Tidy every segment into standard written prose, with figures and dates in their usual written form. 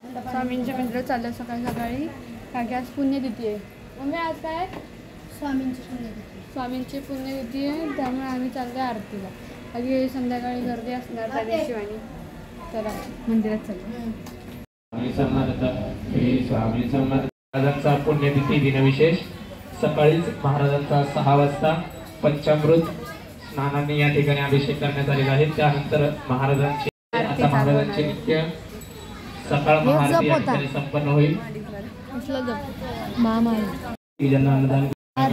स्वामींच्या मंदिरात चाललं सकाळी सकाळी कारण आज पुण्यतिथी आहे. मम्मी आज काय स्वामींची पुण्यतिथी आहे त्यामुळे आम्ही चाललो आरतीला. अगदी संध्याकाळी गर्दी असणार त्या दिवशी आणि चला मंदिरात चाललो. स्वामी समर्थ महाराजांचा पुण्यतिथी दिनविशेष सकाळीच महाराजांचा 6 वाजता पंचामृत स्नानाने या ठिकाणी अभिषेक करण्यात आलेला आहे. त्यानंतर महाराजांचे नित्य सकाळ महाआरती या ठिकाणी संपन्न होईल. ज्यांना अन्नदान या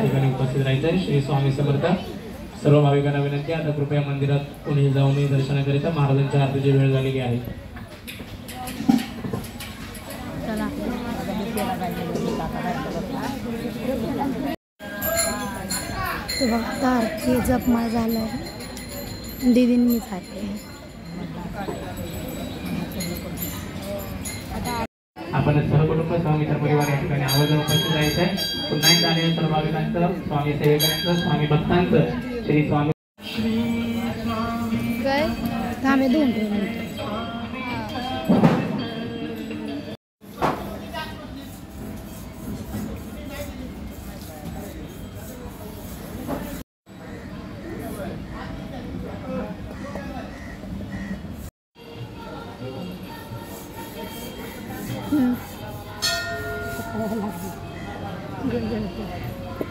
ठिकाणी उपस्थित राहायचं. श्री स्वामी समर्थ. सर्व भाविकांना विनंती आता कृपया मंदिरात कोणी जाऊ नये दर्शनाकरिता. महाराजांच्या आरतीची वेळ झालेली आहे. बघता आरती जपमाळ झालं दीदींनी झाले. आपण सर्व कुटुंब स्वामी परिवार या ठिकाणी आवर्जून उपस्थित राहायचं आहे. पुन्हा एकदा आलेल्या सर्व भाविकांचं स्वामी सेवकांचं स्वामी भक्तांचं श्री स्वामी काय थांबे दोन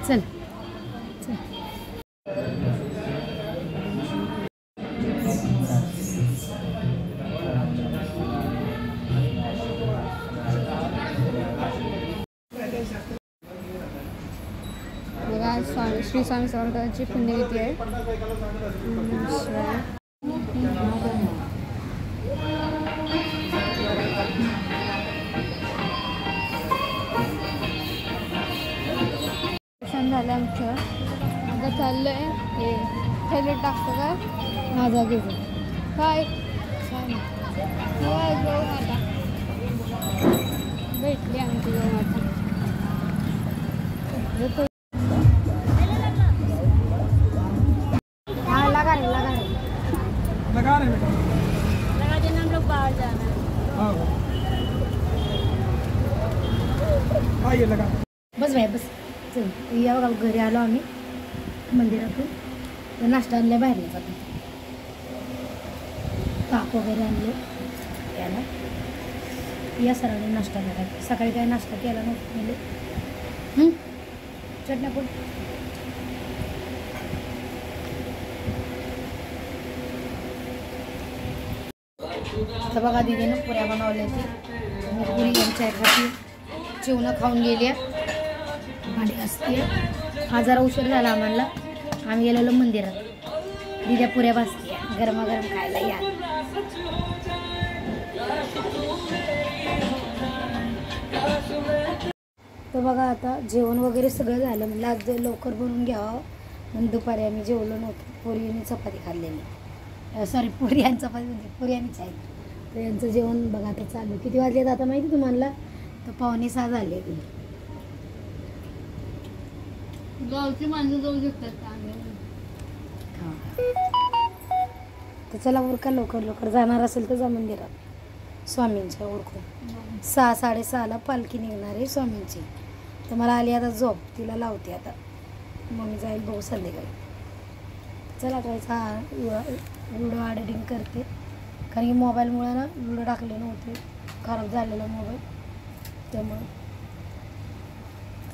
चल बघा श्री स्वामी समर्थांची पुण्यतिथी आहे. झालं आमचं आता चाललंय हे थैलीत टाकतं का माझा घेऊन काय गौमाता भेटली आमची गौमाता. हाँ लगा रहे लगा देना. हम लोग बाहर जाना है. लगा बस भाई बस. या बघा घरी आलो आम्ही मंदिरातून. नाश्ता आणला बाहेर जातो. ताक वगैरे आणले याला. या सरांनी नाश्ता केला. सकाळी काय नाश्ता केला नव्हता म्हणजे चटण्या पण तर बघा दीदीनं पुऱ्या बनवल्या होती. पुरी यांच्या एखादी जेवणं खाऊन गेली. भांडी असते. हा जरा उशीर झाला आम्हाला. आम्ही गेलेलो मंदिरात. दिद्या पुऱ्या भाजते गरमागरम खायला या. तर बघा आता जेवण वगैरे सगळं झालं. म्हणलं आज लवकर बनवून घ्यावं म्हणून दुपारी आम्ही जेवलो नव्हतो. पुरी आणि चपाती खाल्लेली. सॉरी पुरी आणि चपाती म्हणजे पुरी आणि चाय. तर यांचं जेवण बघा आता चालू. किती वाजलेत आता माहिती तुम्हाला? तर 5:45 झाले. गावची माणसं जाऊ शकतात. तर चला उरका लवकर लवकर. जाणार असेल तर जा मंदिरात स्वामींच्या. उरकून 6 साडेसहाला पालखी निघणार आहे स्वामींची. तर मला आली आता झोप. तिला लावते आता. मम्मी जाईल भाऊ संध्याकाळी. चला करायचा व्हिडिओ एडिटिंग करते कारण की मोबाईलमुळे ना व्हिडिओ टाकले नव्हते. खराब झालेला मोबाईल त्यामुळे.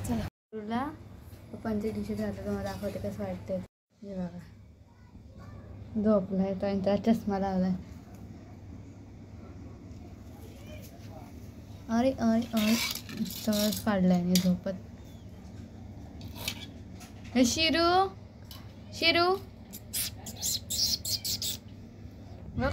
चला तुला पप्पांचे टी-शर्ट घातलं तुम्हाला दाखवते कसं वाटतं. हे बघा झोपलाय तो आणि त्याला चष्मा लावलाय. अरे अरे अरे सगळंच काढलंय मी झोपत. हे शिरू शिरू बघ